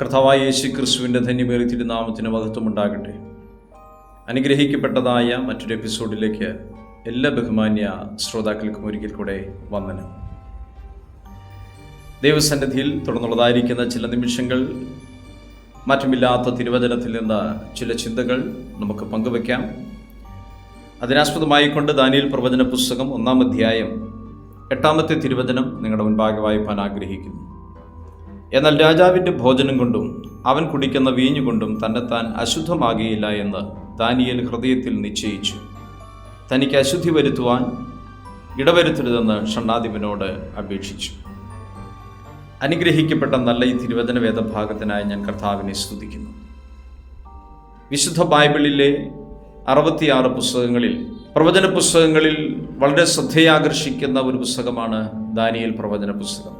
കർത്താവായ യേശു ക്രിസ്തുവിൻ്റെ ധന്യമേറിയ തിരുനാമത്തിന് മഹത്വമുണ്ടാകട്ടെ. അനുഗ്രഹിക്കപ്പെട്ടതായ മറ്റൊരു എപ്പിസോഡിലേക്ക് എല്ലാ ബഹുമാന്യ ശ്രോതാക്കൾക്കും ഒരിക്കൽ കൂടെ വന്ദനം. ദൈവസന്നിധിയിൽ തുടർന്നുള്ളതായിരിക്കുന്ന ചില നിമിഷങ്ങൾ മാറ്റമില്ലാത്ത തിരുവചനത്തിൽ നിന്ന് ചില ചിന്തകൾ നമുക്ക് പങ്കുവയ്ക്കാം. അതിനാസ്പദമായിക്കൊണ്ട് ദാനിയേൽ പ്രവചന പുസ്തകം 1-ാം അധ്യായം 8-ാമത്തെ തിരുവചനം നിങ്ങളുടെ മുൻപാകെ വായിപ്പാൻ ആഗ്രഹിക്കുന്നു. എന്നാൽ രാജാവിൻ്റെ ഭോജനം കൊണ്ടും അവൻ കുടിക്കുന്ന വീഞ്ഞുകൊണ്ടും തന്നെത്താൻ അശുദ്ധമാകുകയില്ല എന്ന് ദാനിയേൽ ഹൃദയത്തിൽ നിശ്ചയിച്ചു. തനിക്ക് അശുദ്ധി വരുത്തുവാൻ ഇടവരുത്തരുതെന്ന് ഷണ്ഡാധിപനോട് അപേക്ഷിച്ചു. അനുഗ്രഹിക്കപ്പെട്ട നല്ല ഈ തിരുവചന വേദഭാഗത്തിനായി ഞാൻ കർത്താവിനെ സ്തുതിക്കുന്നു. വിശുദ്ധ ബൈബിളിലെ 66 പുസ്തകങ്ങളിൽ പ്രവചന പുസ്തകങ്ങളിൽ വളരെ ശ്രദ്ധയാകർഷിക്കുന്ന ഒരു പുസ്തകമാണ് ദാനിയേൽ പ്രവചന പുസ്തകം.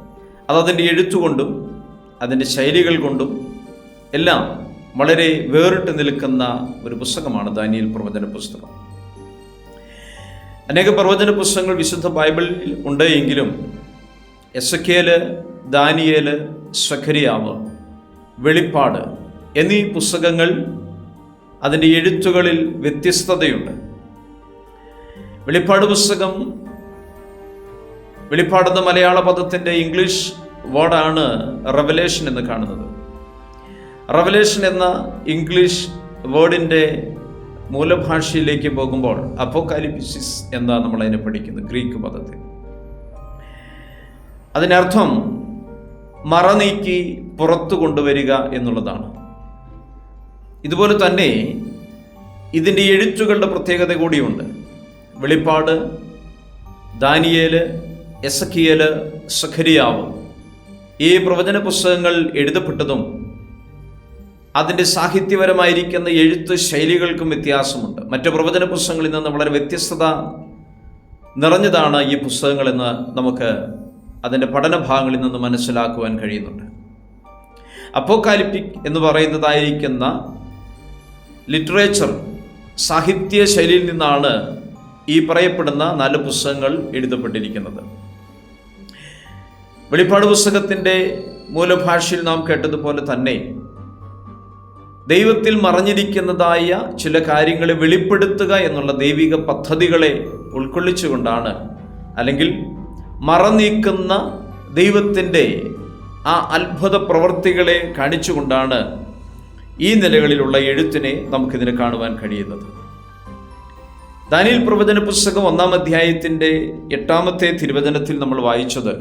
അതതിൻ്റെ എഴുത്തുകൊണ്ടും അതിൻ്റെ ശൈലികൾ കൊണ്ടും എല്ലാം വളരെ വേറിട്ട് നിൽക്കുന്ന ഒരു പുസ്തകമാണ് ദാനിയേൽ പ്രവചന പുസ്തകം. അനേക പ്രവചന പുസ്തകങ്ങൾ വിശുദ്ധ ബൈബിളിൽ ഉണ്ട് എങ്കിലും എസെക്കിയേൽ, ദാനിയേൽ, സഖരിയാവ്, വെളിപ്പാട് എന്നീ പുസ്തകങ്ങൾ അതിൻ്റെ എഴുത്തുകളിൽ വ്യത്യസ്തതയുണ്ട്. വെളിപ്പാട് പുസ്തകം, വെളിപ്പാടെന്ന മലയാള പദത്തിൻ്റെ ഇംഗ്ലീഷ് വേർഡാണ് റെവലേഷൻ എന്ന് കാണുന്നത്. റെവലേഷൻ എന്ന ഇംഗ്ലീഷ് വേർഡിൻ്റെ മൂലഭാഷയിലേക്ക് പോകുമ്പോൾ അപ്പോക്കാലിപ്സിസ് എന്താ നമ്മളതിനെ പഠിക്കുന്നത് ഗ്രീക്ക് പദത്തിൽ. അതിനർത്ഥം മറനീക്കി പുറത്തു കൊണ്ടുവരിക എന്നുള്ളതാണ്. ഇതുപോലെ തന്നെ ഇതിൻ്റെ എഴുത്തുകളുടെ പ്രത്യേകത കൂടിയുണ്ട്. വെളിപ്പാട്, ദാനിയേൽ, എസെക്കിയേൽ, സഖരിയാവ് ഈ പ്രവചന പുസ്തകങ്ങൾ എഴുതപ്പെട്ടതും അതിൻ്റെ സാഹിത്യപരമായിരിക്കുന്ന എഴുത്ത് ശൈലികൾക്കും വ്യത്യാസമുണ്ട്. മറ്റ് പ്രവചന പുസ്തകങ്ങളിൽ നിന്ന് വളരെ വ്യത്യസ്തത നിറഞ്ഞതാണ് ഈ പുസ്തകങ്ങളെന്ന് നമുക്ക് അതിൻ്റെ പഠനഭാഗങ്ങളിൽ നിന്ന് മനസ്സിലാക്കുവാൻ കഴിയുന്നുണ്ട്. അപ്പോക്കാലിപ്റ്റിക് എന്ന് പറയുന്നതായിരിക്കുന്ന ലിറ്ററേച്ചർ സാഹിത്യ ശൈലിയിൽ നിന്നാണ് ഈ പറയപ്പെടുന്ന 4 പുസ്തകങ്ങൾ എഴുതപ്പെട്ടിരിക്കുന്നത്. വെളിപ്പാട് പുസ്തകത്തിൻ്റെ മൂലഭാഷയിൽ നാം കേട്ടതുപോലെ തന്നെ ദൈവത്തിൽ മറഞ്ഞിരിക്കുന്നതായ ചില കാര്യങ്ങളെ വെളിപ്പെടുത്തുക എന്നുള്ള ദൈവിക പദ്ധതികളെ ഉൾക്കൊള്ളിച്ചുകൊണ്ടാണ്, അല്ലെങ്കിൽ മറനീക്കുന്ന ദൈവത്തിൻ്റെ ആ അത്ഭുത പ്രവൃത്തികളെ കാണിച്ചുകൊണ്ടാണ് ഈ നിലകളിലുള്ള എഴുത്തിനെ നമുക്കിതിനെ കാണുവാൻ കഴിയുന്നത്. ദാനിയേൽ പ്രവചന പുസ്തകം 1-ാം അധ്യായത്തിൻ്റെ 8-ാമത്തെ തിരുവചനത്തിൽ നമ്മൾ വായിച്ചത്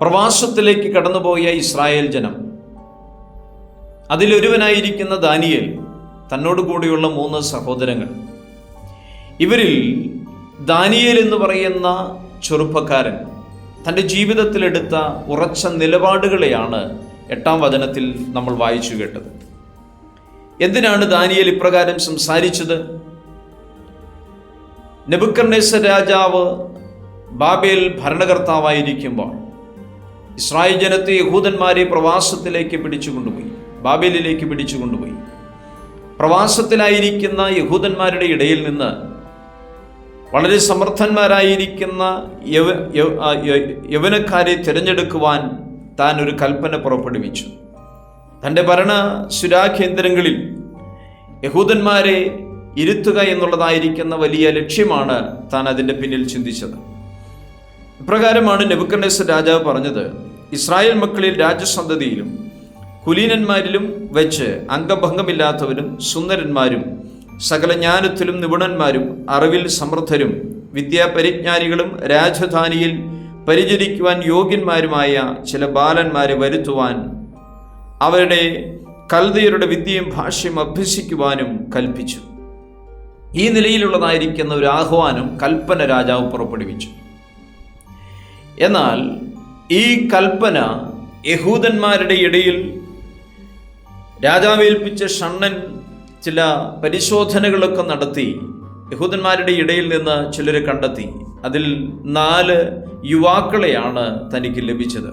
പ്രവാസത്തിലേക്ക് കടന്നുപോയ ഇസ്രായേൽ ജനം, അതിലൊരുവനായിരിക്കുന്ന ദാനിയേൽ, തന്നോടുകൂടിയുള്ള 3 സഹോദരങ്ങൾ. ഇവരിൽ ദാനിയേൽ എന്ന് പറയുന്ന ചെറുപ്പക്കാരൻ തൻ്റെ ജീവിതത്തിലെടുത്ത ഉറച്ച നിലപാടുകളെയാണ് 8-ാം വചനത്തിൽ നമ്മൾ വായിച്ചു കേട്ടത്. എന്തിനാണ് ദാനിയേൽ ഇപ്രകാരം സംസാരിച്ചത്? നെബൂഖദ്നേസർ രാജാവ് ബാബേൽ ഭരണകർത്താവായിരിക്കുമ്പോൾ ഇസ്രായേൽ ജനത്തെ, യഹൂദന്മാരെ പ്രവാസത്തിലേക്ക് പിടിച്ചുകൊണ്ടുപോയി, ബാബേലിലേക്ക് പിടിച്ചുകൊണ്ടുപോയി. പ്രവാസത്തിലായിരിക്കുന്ന യഹൂദന്മാരുടെ ഇടയിൽ നിന്ന് വളരെ സമർത്ഥന്മാരായിരിക്കുന്ന യൗവനക്കാരെ തിരഞ്ഞെടുക്കുവാൻ താൻ ഒരു കൽപ്പന പുറപ്പെടുവിച്ചു. തൻ്റെ ഭരണ സുരാകേന്ദ്രങ്ങളിൽ യഹൂദന്മാരെ ഇരുത്തുക എന്നുള്ളതായിരിക്കുന്ന വലിയ ലക്ഷ്യമാണ് താൻ അതിൻ്റെ പിന്നിൽ ചിന്തിച്ചത്. ഇപ്രകാരമാണ് നെബൂഖദ്നേസർ രാജാവ് പറഞ്ഞത്: ഇസ്രായേൽ മക്കളിൽ രാജസന്തതിയിലും കുലീനന്മാരിലും വെച്ച് അംഗഭംഗമില്ലാത്തവരും സുന്ദരന്മാരും സകല ജ്ഞാനത്തിലും നിപുണന്മാരും അറിവിൽ സമൃദ്ധരും വിദ്യാപരിജ്ഞാനികളും രാജധാനിയിൽ പരിചരിക്കുവാൻ യോഗ്യന്മാരുമായ ചില ബാലന്മാരെ വരുത്തുവാൻ, അവരുടെ കൽദയരുടെ വിദ്യയും ഭാഷയും അഭ്യസിക്കുവാനും കൽപ്പിച്ചു. ഈ നിലയിലുള്ളതായിരിക്കുന്ന ഒരു ആഹ്വാനം, കൽപ്പന രാജാവ് പുറപ്പെടുവിച്ചു. എന്നാൽ ഈ കൽപ്പന യഹൂദന്മാരുടെ ഇടയിൽ രാജാവേൽപ്പിച്ച ഷണ്ഡൻ ചില പരിശോധനകളൊക്കെ നടത്തി യഹൂദന്മാരുടെ ഇടയിൽ നിന്ന് ചിലരെ കണ്ടെത്തി. അതിൽ 4 യുവാക്കളെയാണ് തനിക്ക് ലഭിച്ചത്.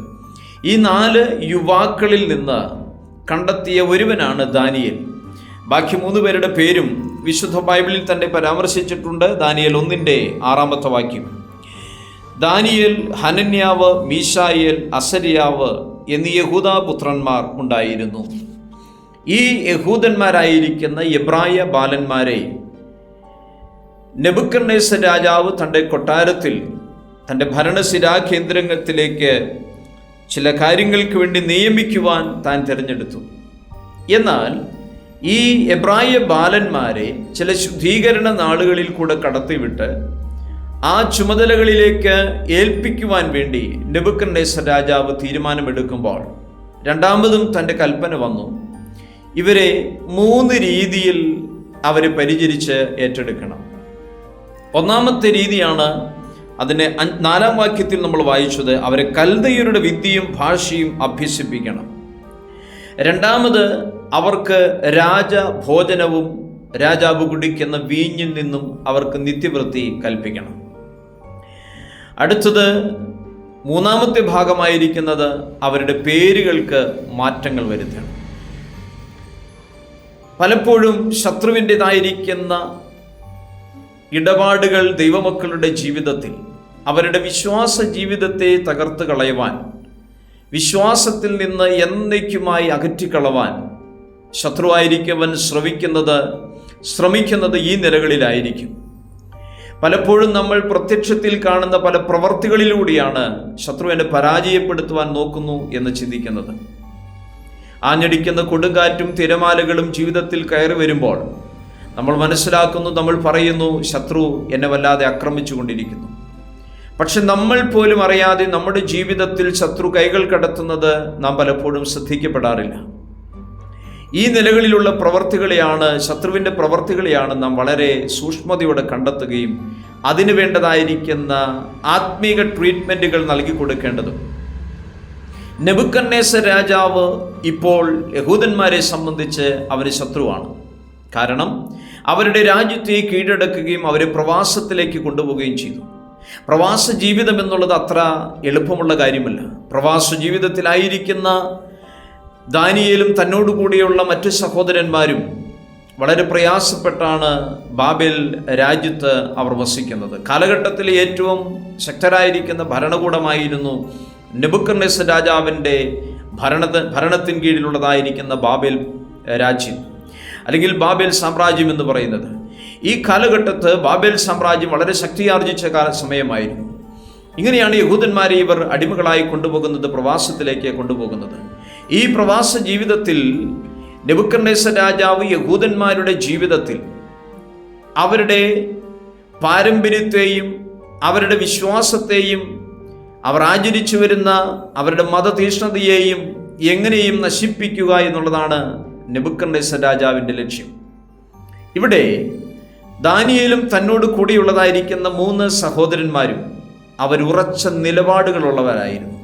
ഈ 4 യുവാക്കളിൽ നിന്ന് കണ്ടെത്തിയ ഒരുവനാണ് ദാനിയേൽ. ബാക്കി 3 പേരുടെ പേരും വിശുദ്ധ ബൈബിളിൽ തന്നെ പരാമർശിച്ചിട്ടുണ്ട്. ദാനിയേൽ 1-ന്റെ 6-ാമത്തെ വാക്യം. ദാനിയേൽ, ഹനന്യാവ്, മീശായേൽ, അസരിയാവ് എന്നീ യഹൂദാപുത്രന്മാർ ഉണ്ടായിരുന്നു. ഈ യഹൂദന്മാരായിരിക്കുന്ന എബ്രായ ബാലന്മാരെ നെബൂഖദ്നേസർ രാജാവ് തൻ്റെ കൊട്ടാരത്തിൽ തൻ്റെ ഭരണസിരാ കേന്ദ്രത്തിലേക്ക് ചില കാര്യങ്ങൾക്ക് വേണ്ടി നിയമിക്കുവാൻ താൻ തിരഞ്ഞെടുത്തു. എന്നാൽ ഈ എബ്രായ ബാലന്മാരെ ചില ശുദ്ധീകരണ നാളുകളിൽ കൂടെ കടത്തിവിട്ട് ആ ചുമതലകളിലേക്ക് ഏൽപ്പിക്കുവാൻ വേണ്ടി നെബൂഖദ്നേസർ രാജാവ് തീരുമാനമെടുക്കുമ്പോൾ രണ്ടാമതും തൻ്റെ കൽപ്പന വന്നു. ഇവരെ 3 രീതിയിൽ അവരെ പരിചരിച്ച് ഏറ്റെടുക്കണം. ഒന്നാമത്തെ രീതിയാണ്, അതിനെ 4-ാം വാക്യത്തിൽ നമ്മൾ വായിച്ചത്, അവരെ കൽദയരുടെ വിദ്യയും ഭാഷയും അഭ്യസിപ്പിക്കണം. രണ്ടാമത്, അവർക്ക് രാജഭോജനവും രാജാവ് കുടിക്കുന്ന വീഞ്ഞിൽ നിന്നും അവർക്ക് നിത്യവൃത്തി കൽപ്പിക്കണം. അടുത്തത് 3-ാമത്തെ ഭാഗമായിരിക്കുന്നത് അവരുടെ പേരുകൾക്ക് മാറ്റങ്ങൾ വരുത്തണം. പലപ്പോഴും ശത്രുവിൻ്റെതായിരിക്കുന്ന ഇടപാടുകൾ ദൈവമക്കളുടെ ജീവിതത്തിൽ അവരുടെ വിശ്വാസ ജീവിതത്തെ തകർത്ത് കളയുവാൻ, വിശ്വാസത്തിൽ നിന്ന് എന്നേക്കുമായി അകറ്റിക്കളവാൻ ശത്രുവായിരിക്കവൻ ശ്രമിക്കുന്നത് ഈ നിലകളിലായിരിക്കും. പലപ്പോഴും നമ്മൾ പ്രത്യക്ഷത്തിൽ കാണുന്ന പല പ്രവർത്തികളിലൂടെയാണ് ശത്രുവിനെ പരാജയപ്പെടുത്തുവാൻ നോക്കുന്നു എന്ന് ചിന്തിക്കുന്നത്. ആഞ്ഞടിക്കുന്ന കൊടുങ്കാറ്റും തിരമാലകളും ജീവിതത്തിൽ കയറി വരുമ്പോൾ നമ്മൾ മനസ്സിലാക്കുന്നു, നമ്മൾ പറയുന്നു, ശത്രു എന്നെ വല്ലാതെ ആക്രമിച്ചു കൊണ്ടിരിക്കുന്നു. പക്ഷെ നമ്മൾ പോലും അറിയാതെ നമ്മുടെ ജീവിതത്തിൽ ശത്രു കൈകൾ കടത്തുന്നത് നാം പലപ്പോഴും ശ്രദ്ധിക്കപ്പെടാറില്ല. ഈ നിലകളിലുള്ള പ്രവർത്തികളെയാണ്, ശത്രുവിൻ്റെ പ്രവർത്തികളെയാണ് നാം വളരെ സൂക്ഷ്മതയോടെ കണ്ടെത്തുകയും അതിനു വേണ്ടതായിരിക്കുന്ന ആത്മീക ട്രീറ്റ്മെൻറ്റുകൾ നൽകി കൊടുക്കേണ്ടതും. നെബൂഖദ്നേസർ രാജാവ് ഇപ്പോൾ യഹൂദന്മാരെ സംബന്ധിച്ച് അവന് ശത്രുവാണ്. കാരണം അവരുടെ രാജ്യത്തെ കീഴടക്കുകയും അവരെ പ്രവാസത്തിലേക്ക് കൊണ്ടുപോവുകയും ചെയ്തു. പ്രവാസ ജീവിതം എന്നുള്ളത് അത്ര എളുപ്പമുള്ള കാര്യമല്ല. പ്രവാസ ജീവിതത്തിലായിരിക്കുന്ന ദാനിയേലും തന്നോടുകൂടിയുള്ള മറ്റു സഹോദരന്മാരും വളരെ പ്രയാസപ്പെട്ടാണ് ബാബേൽ രാജ്യത്ത് അവർ വസിക്കുന്നത്. കാലഘട്ടത്തിലെ ഏറ്റവും ശക്തരായിരിക്കുന്ന ഭരണകൂടമായിരുന്നു നെബൂഖദ്നേസർ രാജാവിൻ്റെ ഭരണത്തിന് കീഴിലുള്ളതായിരിക്കുന്ന ബാബേൽ രാജ്യം, അല്ലെങ്കിൽ ബാബേൽ സാമ്രാജ്യം എന്ന് പറയുന്നത്. ഈ കാലഘട്ടത്ത് ബാബേൽ സാമ്രാജ്യം വളരെ ശക്തിയാർജിച്ച സമയമായിരുന്നു. ഇങ്ങനെയാണ് യഹൂദന്മാരെ ഇവർ അടിമകളായി കൊണ്ടുപോകുന്നത്, പ്രവാസത്തിലേക്ക് കൊണ്ടുപോകുന്നത്. ഈ പ്രവാസ ജീവിതത്തിൽ നെബൂഖദ്നേസർ രാജാവ് യഹൂദന്മാരുടെ ജീവിതത്തിൽ അവരുടെ പാരമ്പര്യത്തെയും അവരുടെ വിശ്വാസത്തെയും അവർ ആചരിച്ചു വരുന്ന അവരുടെ മതതീഷ്ണതയെയും എങ്ങനെയും നശിപ്പിക്കുക എന്നുള്ളതാണ് നെബൂഖദ്നേസർ രാജാവിൻ്റെ ലക്ഷ്യം. ഇവിടെ ദാനിയേലും തന്നോട് കൂടിയുള്ളതായിരിക്കുന്ന 3 സഹോദരന്മാരും അവർ ഉറച്ച നിലപാടുകളുള്ളവരായിരുന്നു.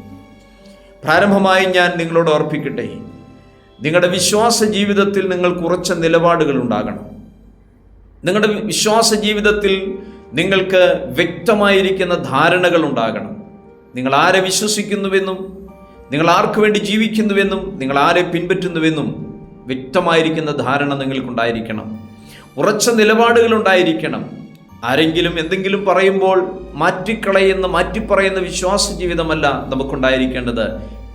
പ്രാരംഭമായി ഞാൻ നിങ്ങളോട് ഓർപ്പിക്കട്ടെ, നിങ്ങളുടെ വിശ്വാസ ജീവിതത്തിൽ നിങ്ങൾക്ക് ഉറച്ച നിലപാടുകൾ ഉണ്ടാകണം. നിങ്ങളുടെ വിശ്വാസ ജീവിതത്തിൽ നിങ്ങൾക്ക് വ്യക്തമായിരിക്കുന്ന ധാരണകൾ ഉണ്ടാകണം. നിങ്ങൾ ആരെ വിശ്വസിക്കുന്നുവെന്നും നിങ്ങൾ ആർക്കു വേണ്ടി ജീവിക്കുന്നുവെന്നും നിങ്ങൾ ആരെ പിൻപറ്റുന്നുവെന്നും വ്യക്തമായിരിക്കുന്ന ധാരണ നിങ്ങൾക്കുണ്ടായിരിക്കണം. ഉറച്ച നിലപാടുകൾ ഉണ്ടായിരിക്കണം. ആരെങ്കിലും എന്തെങ്കിലും പറയുമ്പോൾ മാറ്റിപ്പറയുന്ന വിശ്വാസ ജീവിതമല്ല നമുക്കുണ്ടായിരിക്കേണ്ടത്.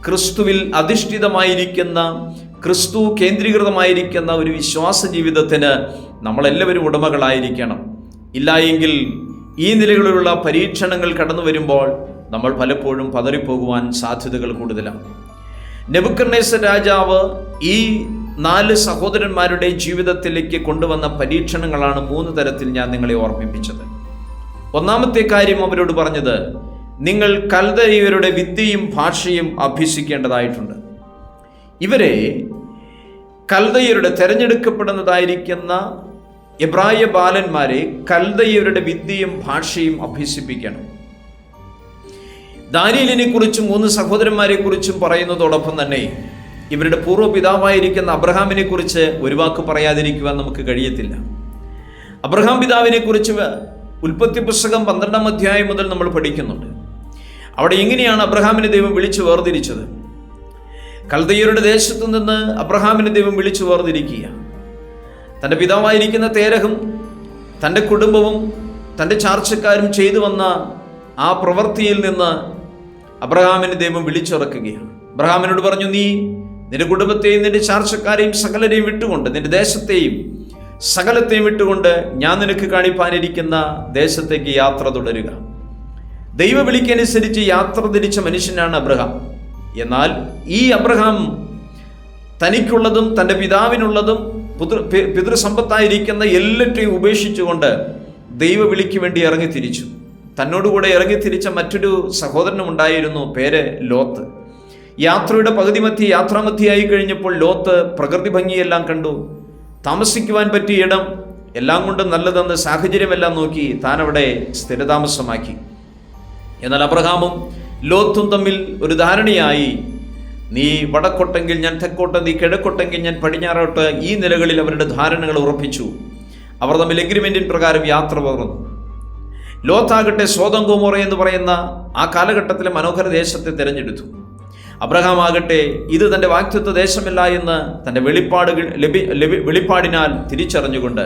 ക്രിസ്തുവിൽ അധിഷ്ഠിതമായിരിക്കുന്ന, ക്രിസ്തു കേന്ദ്രീകൃതമായിരിക്കുന്ന ഒരു വിശ്വാസ ജീവിതത്തിന് നമ്മളെല്ലാവരും ഉടമകളായിരിക്കണം. ഇല്ലായെങ്കിൽ ഈ നിലകളിലുള്ള പരീക്ഷണങ്ങൾ കടന്നു വരുമ്പോൾ നമ്മൾ പലപ്പോഴും പതറിപ്പോകുവാൻ സാധ്യതകൾ കൂടുതലാണ്. നെബൂഖദ്നേസർ രാജാവ് ഈ 4 സഹോദരന്മാരുടെ ജീവിതത്തിലേക്ക് കൊണ്ടുവന്ന പരീക്ഷണങ്ങളാണ് 3 തരത്തിൽ ഞാൻ നിങ്ങളെ ഓർമ്മിപ്പിച്ചത്. ഒന്നാമത്തെ കാര്യം അവരോട് പറഞ്ഞത്, നിങ്ങൾ കൽദയരുടെ വിദ്യയും ഭാഷയും അഭ്യസിക്കേണ്ടതായിട്ടുണ്ട്. ഇവരെ കൽദയരുടെ തിരഞ്ഞെടുക്കപ്പെടുന്നതായിരിക്കുന്ന എബ്രായ ബാലന്മാരെ കൽദയരുടെ വിദ്യയും ഭാഷയും അഭ്യസിപ്പിക്കണം. ദാനിയേലിനെ കുറിച്ചും 3 സഹോദരന്മാരെ കുറിച്ചും പറയുന്നതോടൊപ്പം തന്നെ ഇവരുടെ പൂർവ്വപിതാവായിരിക്കുന്ന അബ്രഹാമിനെ കുറിച്ച് ഒരു വാക്ക് പറയാതിരിക്കുവാൻ നമുക്ക് കഴിയത്തില്ല. അബ്രഹാം പിതാവിനെ കുറിച്ച് ഉൽപ്പത്തി പുസ്തകം 12-ാം അധ്യായം മുതൽ നമ്മൾ പഠിക്കുന്നുണ്ട്. അവിടെ എങ്ങനെയാണ് അബ്രഹാമിനെ ദൈവം വിളിച്ചു വേർതിരിച്ചത്? കൽദയരുടെ ദേശത്തു നിന്ന് അബ്രഹാമിനെ ദൈവം വിളിച്ചു വേർതിരിക്കുക. തൻ്റെ പിതാവായിരിക്കുന്ന തേരഹും തൻ്റെ കുടുംബവും തൻ്റെ ചാർച്ചക്കാരും ചെയ്തു വന്ന ആ പ്രവൃത്തിയിൽ നിന്ന് അബ്രഹാമിനെ ദൈവം വിളിച്ചിറക്കുകയാണ്. അബ്രഹാമിനോട് പറഞ്ഞു, നീ നിന്റെ കുടുംബത്തെയും നിന്റെ ചാർച്ചക്കാരെയും സകലരെയും വിട്ടുകൊണ്ട്, നിന്റെ ദേശത്തെയും സകലത്തെയും വിട്ടുകൊണ്ട് ഞാൻ നിനക്ക് കാണിപ്പാനിരിക്കുന്ന ദേശത്തേക്ക് യാത്ര തുടരുക. ദൈവവിളിക്കനുസരിച്ച് യാത്ര തിരിച്ച മനുഷ്യനാണ് അബ്രഹാം. എന്നാൽ ഈ അബ്രഹാം തനിക്കുള്ളതും തൻ്റെ പിതാവിനുള്ളതും പിതൃസമ്പത്തായിരിക്കുന്ന എല്ലാറ്റിനെയും ഉപേക്ഷിച്ചുകൊണ്ട് ദൈവവിളിക്ക് വേണ്ടി ഇറങ്ങിത്തിരിച്ചു. തന്നോടുകൂടെ ഇറങ്ങിത്തിരിച്ച മറ്റൊരു സഹോദരനും ഉണ്ടായിരുന്നു, പേര് ലോത്ത്. യാത്രയുടെ യാത്രാമധ്യയായി കഴിഞ്ഞപ്പോൾ ലോത്ത് പ്രകൃതി ഭംഗിയെല്ലാം കണ്ടു. താമസിക്കുവാൻ പറ്റിയ ഇടം എല്ലാം കൊണ്ടും നല്ലതെന്ന് സാഹചര്യമെല്ലാം നോക്കി താൻ അവിടെ സ്ഥിരതാമസമാക്കി. എന്നാൽ അബ്രഹാമും ലോത്തും തമ്മിൽ ഒരു ധാരണയായി. നീ വടക്കോട്ടെങ്കിൽ ഞാൻ തെക്കോട്ട്, നീ കിഴക്കോട്ടെങ്കിൽ ഞാൻ പടിഞ്ഞാറോട്ട്. ഈ നിലകളിൽ അവരുടെ ധാരണകൾ ഉറപ്പിച്ചു. അവർ തമ്മിൽ എഗ്രിമെന്റിൻ പ്രകാരം യാത്ര പകർന്നു. ലോത്താകട്ടെ സോദോം ഗൊമോറ എന്ന് പറയുന്ന ആ കാലഘട്ടത്തിലെ മനോഹര ദേശത്തെ തിരഞ്ഞെടുത്തു. അബ്രഹാം ആകട്ടെ ഇത് തൻ്റെ വാഗ്ദത്ത ദേശമല്ല എന്ന് തൻ്റെ വെളിപ്പാടിനാൽ തിരിച്ചറിഞ്ഞുകൊണ്ട്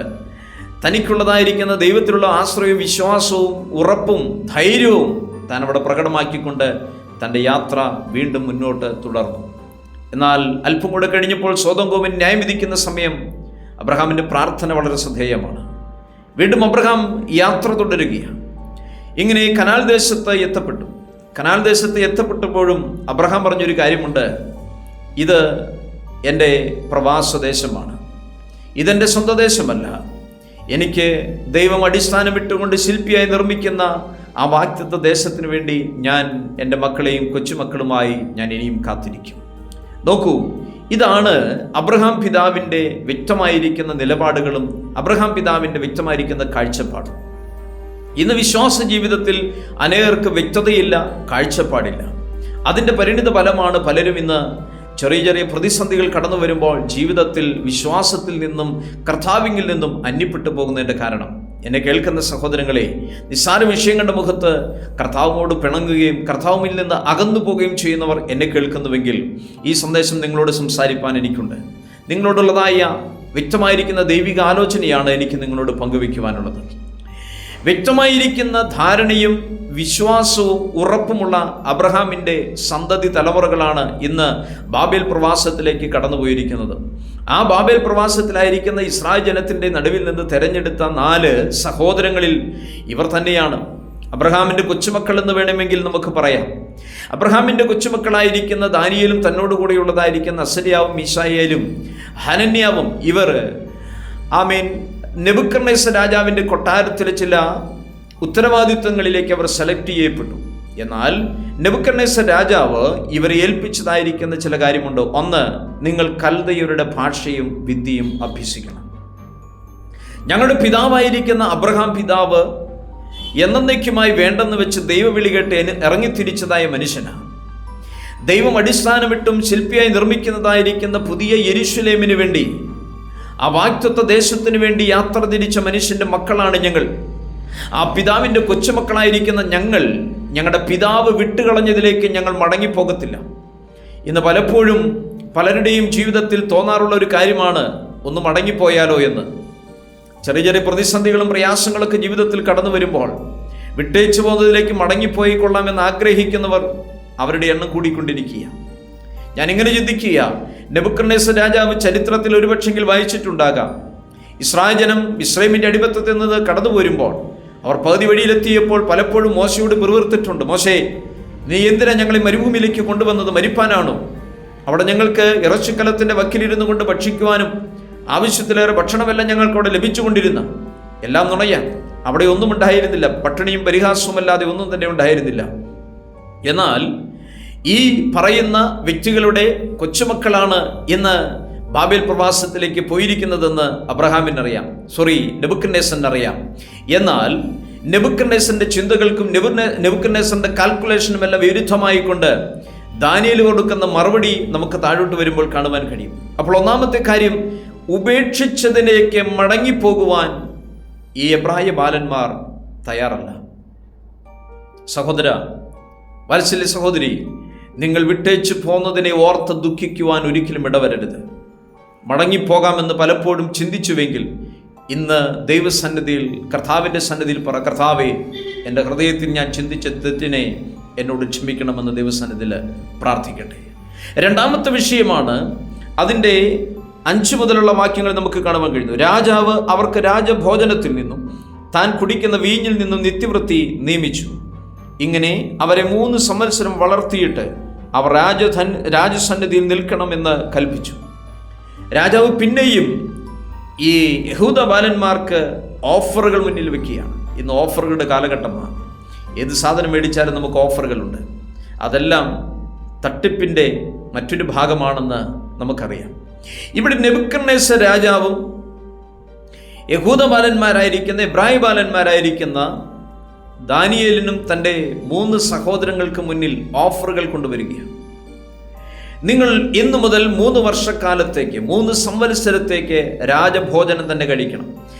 തനിക്കുള്ളതായിരിക്കുന്ന ദൈവത്തിലുള്ള ആശ്രയവും വിശ്വാസവും ഉറപ്പും ധൈര്യവും താൻ അവിടെ പ്രകടമാക്കിക്കൊണ്ട് തൻ്റെ യാത്ര വീണ്ടും മുന്നോട്ട് തുടർന്നു. എന്നാൽ അല്പം കൂടെ കഴിഞ്ഞപ്പോൾ സോദോം ഗൊമോരയെ ന്യായം വിധിക്കുന്ന സമയം അബ്രഹാമിൻ്റെ പ്രാർത്ഥന വളരെ ശ്രദ്ധേയമാണ്. വീണ്ടും അബ്രഹാം യാത്ര തുടരുകയാണ്. ഇങ്ങനെ കനാൽ ദേശത്ത് എത്തപ്പെട്ടു. കനാൽ ദേശത്ത് എത്തപ്പെട്ടപ്പോഴും അബ്രഹാം പറഞ്ഞൊരു കാര്യമുണ്ട്, ഇത് എൻ്റെ പ്രവാസദേശമാണ്, ഇതെൻ്റെ സ്വന്തം ദേശമല്ല. എനിക്ക് ദൈവം അടിസ്ഥാനം ഇട്ടുകൊണ്ട് ശില്പിയായി നിർമ്മിക്കുന്ന ആ വാഗ്ദത്ത ദേശത്തിന് വേണ്ടി ഞാൻ എൻ്റെ മക്കളെയും കൊച്ചുമക്കളുമായി ഞാൻ ഇനിയും കാത്തിരിക്കും. നോക്കൂ, ഇതാണ് അബ്രഹാം പിതാവിൻ്റെ വ്യക്തമായിരിക്കുന്ന നിലപാടുകളും അബ്രഹാം പിതാവിൻ്റെ വ്യക്തമായിരിക്കുന്ന കാഴ്ചപ്പാടും. ഇന്ന് വിശ്വാസ ജീവിതത്തിൽ അനേകർക്ക് വ്യക്തതയില്ല, കാഴ്ചപ്പാടില്ല. അതിൻ്റെ പരിണിത ഫലമാണ് പലരും ഇന്ന് ചെറിയ ചെറിയ പ്രതിസന്ധികൾ കടന്നു വരുമ്പോൾ ജീവിതത്തിൽ വിശ്വാസത്തിൽ നിന്നും കർത്താവിങ്കിൽ നിന്നും അന്യപ്പെട്ടു പോകുന്നതിൻ്റെ കാരണം. എന്നെ കേൾക്കുന്ന സഹോദരങ്ങളെ, നിസ്സാര വിഷയങ്ങളുടെ മുഖത്ത് കർത്താവിനോട് പിണങ്ങുകയും കർത്താവിൽ നിന്ന് അകന്നു പോവുകയും ചെയ്യുന്നവർ എന്നെ കേൾക്കുന്നുവെങ്കിൽ ഈ സന്ദേശം നിങ്ങളോട് സംസാരിപ്പാൻ എനിക്കുണ്ട്. നിങ്ങളോടുള്ളതായ വ്യക്തമായിരിക്കുന്ന ദൈവിക ആലോചനയാണ് എനിക്ക് നിങ്ങളോട് പങ്കുവയ്ക്കുവാനുള്ളത്. വ്യക്തമായിരിക്കുന്ന ധാരണയും വിശ്വാസവും ഉറപ്പുമുള്ള അബ്രഹാമിൻ്റെ സന്തതി തലമുറകളാണ് ഇന്ന് ബാബേൽ പ്രവാസത്തിലേക്ക് കടന്നുപോയിരിക്കുന്നത്. ആ ബാബേൽ പ്രവാസത്തിലായിരിക്കുന്ന ഇസ്രായേൽ ജനത്തിൻ്റെ നടുവിൽ നിന്ന് തെരഞ്ഞെടുത്ത 4 സഹോദരങ്ങളിൽ ഇവർ തന്നെയാണ്. അബ്രഹാമിൻ്റെ കൊച്ചുമക്കൾ എന്ന് വേണമെങ്കിൽ നമുക്ക് പറയാം. അബ്രഹാമിൻ്റെ കൊച്ചുമക്കളായിരിക്കുന്ന ദാനിയേലും തന്നോടുകൂടെയുള്ളതായിരിക്കുന്ന അസര്യാവും മീശായേലും ഹനന്യാവും ഇവർ നെബൂഖദ്നേസർ രാജാവിൻ്റെ കൊട്ടാരത്തിലെ ചില ഉത്തരവാദിത്വങ്ങളിലേക്ക് അവർ സെലക്ട് ചെയ്യപ്പെട്ടു. എന്നാൽ നെബൂഖദ്നേസർ രാജാവ് ഇവരെ ഏൽപ്പിച്ചതായിരിക്കുന്ന ചില കാര്യമുണ്ട്. ഒന്ന്, നിങ്ങൾ കൽദയരുടെ ഭാഷയും വിദ്യയും അഭ്യസിക്കണം. ഞങ്ങളുടെ പിതാവായിരിക്കുന്ന അബ്രഹാം പിതാവ് എന്നേക്കുമായി വേണ്ടെന്ന് വെച്ച് ദൈവവിളി കേട്ട് ഇറങ്ങിത്തിരിച്ചതായ മനുഷ്യനാണ്. ദൈവം അടിസ്ഥാനമിട്ടും ശില്പിയായി നിർമ്മിക്കുന്നതായിരിക്കുന്ന പുതിയ യെരൂശലേമിന് വേണ്ടി, ആ വാഗ്ദത്ത ദേശത്തിന് വേണ്ടി യാത്ര തിരിച്ച മനുഷ്യൻ്റെ മക്കളാണ് ഞങ്ങൾ. ആ പിതാവിൻ്റെ കൊച്ചുമക്കളായിരിക്കുന്ന ഞങ്ങളുടെ പിതാവ് വിട്ടുകളഞ്ഞതിലേക്ക് ഞങ്ങൾ മടങ്ങിപ്പോകത്തില്ല. ഇന്ന് പലപ്പോഴും പലരുടെയും ജീവിതത്തിൽ തോന്നാറുള്ള ഒരു കാര്യമാണ്, ഒന്ന് മടങ്ങിപ്പോയാലോ എന്ന്. ചെറിയ ചെറിയ പ്രതിസന്ധികളും പ്രയാസങ്ങളൊക്കെ ജീവിതത്തിൽ കടന്നു വരുമ്പോൾ വിട്ടേച്ചു പോകുന്നതിലേക്ക് മടങ്ങിപ്പോയി കൊള്ളാമെന്ന് ആഗ്രഹിക്കുന്നവർ അവരുടെ എണ്ണം കൂടിക്കൊണ്ടിരിക്കുക. ഞാനിങ്ങനെ ചിന്തിക്കുക, നെബൂഖദ്നേസർ രാജാവ് ചരിത്രത്തിൽ ഒരുപക്ഷെങ്കിൽ വായിച്ചിട്ടുണ്ടാകാം. ഇസ്രായേൽ ജനം മിസ്രൈമിൻ്റെ അടിമത്തത്തിൽ നിന്ന് കടന്നു പോരുമ്പോൾ അവർ പകുതി വഴിയിലെത്തിയപ്പോൾ പലപ്പോഴും മോശയോട് പിറുവിറുത്തിട്ടുണ്ട്. മോശേ, നീ എന്തിനാ ഞങ്ങളെ മരുഭൂമിയിലേക്ക് കൊണ്ടുവന്നത്? മരിപ്പാനാണോ? അവിടെ ഞങ്ങൾക്ക് ഇറച്ചിക്കലത്തിൻ്റെ വക്കിലിരുന്നു കൊണ്ട് ഭക്ഷിക്കുവാനും ആവശ്യത്തിലേറെ ഭക്ഷണമെല്ലാം ഞങ്ങൾക്ക് അവിടെ ലഭിച്ചുകൊണ്ടിരുന്ന. എല്ലാം നുണയാൻ അവിടെ ഒന്നും ഉണ്ടായിരുന്നില്ല. പട്ടിണിയും പരിഹാസവുമല്ലാതെ ഒന്നും തന്നെ ഉണ്ടായിരുന്നില്ല. എന്നാൽ ഈ പറയുന്ന വ്യക്തികളുടെ കൊച്ചുമക്കളാണ് ഇന്ന് ബാബേൽ പ്രവാസത്തിലേക്ക് പോയിരിക്കുന്നതെന്ന് അബ്രഹാമിനറിയാം. നെബൂഖദ്നേസറിനറിയാം. എന്നാൽ നെബൂഖദ്നേസറിന്റെ ചിന്തകൾക്കും നെബൂഖദ്നേസറിന്റെ കാൽക്കുലേഷനും എല്ലാം വിരുദ്ധമായിക്കൊണ്ട് ദാനിയേൽ കൊടുക്കുന്ന മറുപടി നമുക്ക് താഴോട്ട് വരുമ്പോൾ കാണുവാൻ കഴിയും. അപ്പോൾ ഒന്നാമത്തെ കാര്യം, ഉപേക്ഷിച്ചതിലേക്ക് മടങ്ങിപ്പോകുവാൻ ഈ എബ്രായ ബാലന്മാർ തയ്യാറല്ല. സഹോദര, വാത്സല്യ സഹോദരി, നിങ്ങൾ വിട്ടേച്ചു പോന്നതിനെ ഓർത്ത് ദുഃഖിക്കുവാൻ ഒരിക്കലും ഇടവരരുത്. മടങ്ങിപ്പോകാമെന്ന് പലപ്പോഴും ചിന്തിച്ചുവെങ്കിൽ ഇന്ന് ദൈവസന്നിധിയിൽ, കർത്താവിൻ്റെ സന്നിധിയിൽ പറ, കർത്താവേ, എൻ്റെ ഹൃദയത്തിൽ ഞാൻ ചിന്തിച്ച തെറ്റിനെ എന്നോട് ക്ഷമിക്കണമെന്ന് ദൈവസന്നിധിയിൽ പ്രാർത്ഥിക്കട്ടെ. രണ്ടാമത്തെ വിഷയമാണ് അതിൻ്റെ 5 മുതലുള്ള വാക്യങ്ങൾ നമുക്ക് കാണുവാൻ കഴിയുന്നു. രാജാവ് അവർക്ക് രാജഭോജനത്തിൽ നിന്നും താൻ കുടിക്കുന്ന വീഞ്ഞിൽ നിന്നും നിത്യവൃത്തി നിയമിച്ചു. ഇങ്ങനെ അവരെ 3 സംവത്സരം വളർത്തിയിട്ട് അവർ രാജസന്നിധിയിൽ നിൽക്കണമെന്ന് കൽപ്പിച്ചു. രാജാവ് പിന്നെയും ഈ യഹൂദ ബാലന്മാർക്ക് ഓഫറുകൾ മുന്നിൽ വെക്കുകയാണ്. ഇന്ന് ഓഫറുകളുടെ കാലഘട്ടമാണ്. ഏത് സാധനം മേടിച്ചാലും നമുക്ക് ഓഫറുകളുണ്ട്. അതെല്ലാം തട്ടിപ്പിൻ്റെ മറ്റൊരു ഭാഗമാണെന്ന് നമുക്കറിയാം. ഇവിടെ നെബൂഖദ്നേസർ രാജാവും യഹൂദ ബാലന്മാരായിരിക്കുന്ന എബ്രായ ബാലന്മാരായിരിക്കുന്ന ദാനിയേലിനും തൻ്റെ 3 സഹോദരങ്ങൾക്ക് മുന്നിൽ ഓഫറുകൾ കൊണ്ടുവരികയാണ്. നിങ്ങൾ ഇന്നു മുതൽ 3 വർഷക്കാലത്തേക്ക് 3 സംവത്സരത്തേക്ക് രാജഭോജനം തന്നെ കഴിക്കണം.